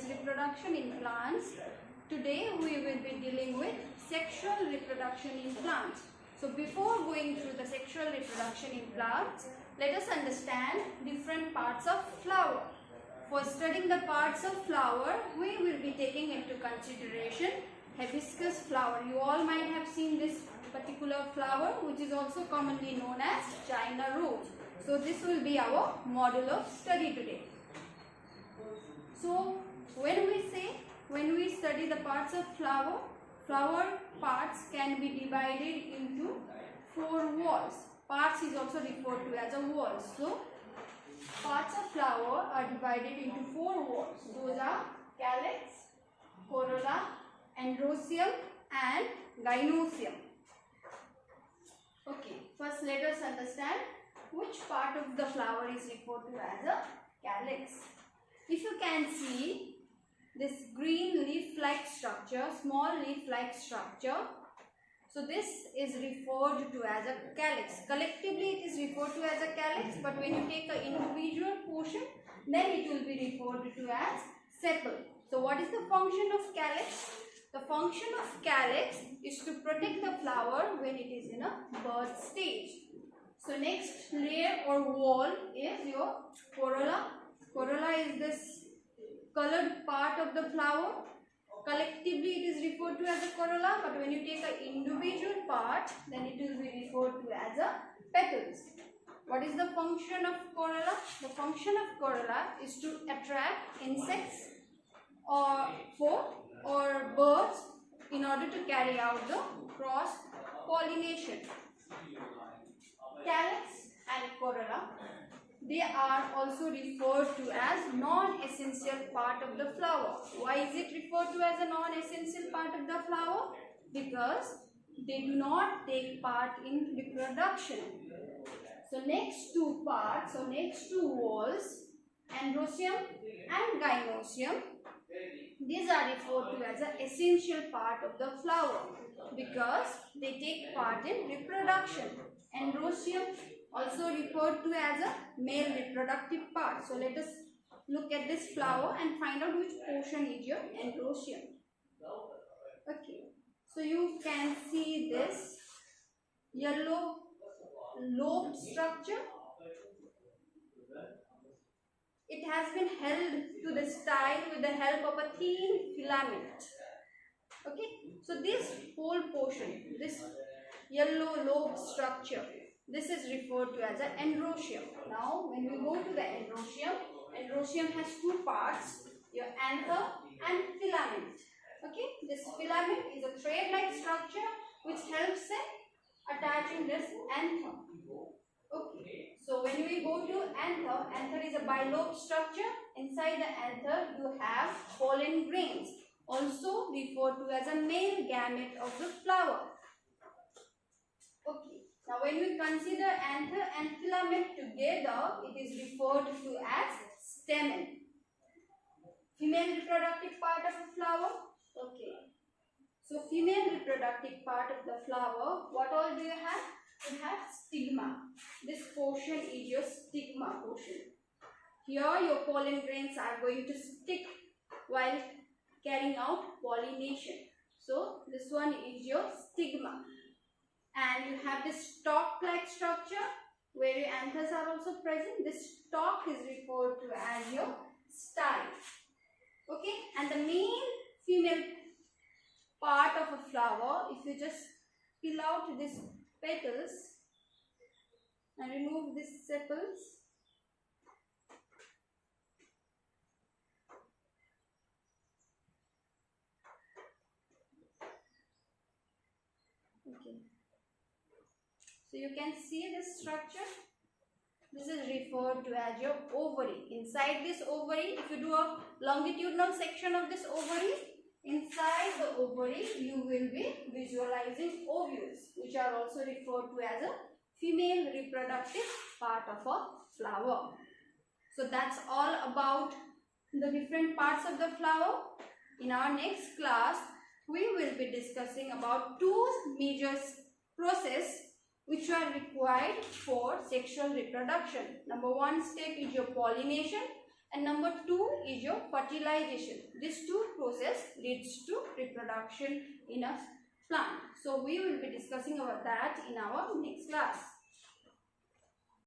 is reproduction in plants. Today we will be dealing with sexual reproduction in plants. So before going through the sexual reproduction in plants, let us understand different parts of flower. For studying the parts of flower, we will be taking into consideration hibiscus flower. You all might have seen this particular flower, which is also commonly known as China rose. So this will be our model of study today. So when we study the parts of flower, flower parts can be divided into 4 walls. Parts is also referred to as a walls. So parts of flower are divided into 4 walls. Those are calyx, corolla, androecium and gynoecium. Okay, first let us understand which part of the flower is referred to as a calyx. If you can see this green leaf-like structure, small leaf-like structure, so this is referred to as a calyx. Collectively it is referred to as a calyx, but when you take an individual portion, then it will be referred to as sepal. So what is the function of calyx? The function of calyx is to protect the flower when it is in a bud stage. So next layer or wall is your corolla. Corolla is this colored part of the flower. Collectively it is referred to as a corolla, but when you take an individual part, then it will be referred to as a petals. What is the function of corolla? The function of corolla is to attract insects or birds in order to carry out the cross pollination. Calyx and corolla, they are also referred to as non-essential part of the flower. Why is it referred to as a non-essential part of the flower? Because they do not take part in reproduction. So next 2 parts, so next 2 walls, androecium and gynoecium, these are referred to as an essential part of the flower because they take part in reproduction. Androecium also referred to as a male reproductive part. So let us look at this flower and find out which portion is your androecium. Okay, so you can see this yellow lobe structure. It has been held to the style with the help of a thin filament. Okay, so this whole portion, this yellow lobe structure, this is referred to as an androecium. Now, when we go to the androecium, androecium has 2 parts, your anther and filament. Okay, this filament is a thread-like structure which helps in attaching this anther. Okay, so when we go to anther, anther is a bilobe structure. Inside the anther, you have pollen grains, also referred to as a male gamete of the flower. Okay, now when we consider anther and filament together, it is referred to as stamen. Female reproductive part of a flower. Okay, so female reproductive part of the flower, what all do you have? You have stigma. This portion is your stigma portion. Here your pollen grains are going to stick while carrying out pollination. So this one is your stigma. And you have this stalk-like structure where your anthers are also present. This stalk is referred to as your style. Okay, and the main female part of a flower, if you just peel out this petals and remove these sepals, okay, so you can see this structure. This is referred to as your ovary. Inside this ovary, if you do a longitudinal section of this ovary, inside the ovary you will be visualizing ovules, which are also referred to as a female reproductive part of a flower. So that's all about the different parts of the flower. In our next class, we will be discussing about 2 major processes which are required for sexual reproduction. Number 1 step is your pollination And number 2 is your fertilization. This two process leads to reproduction in a plant. So we will be discussing about that in our next class.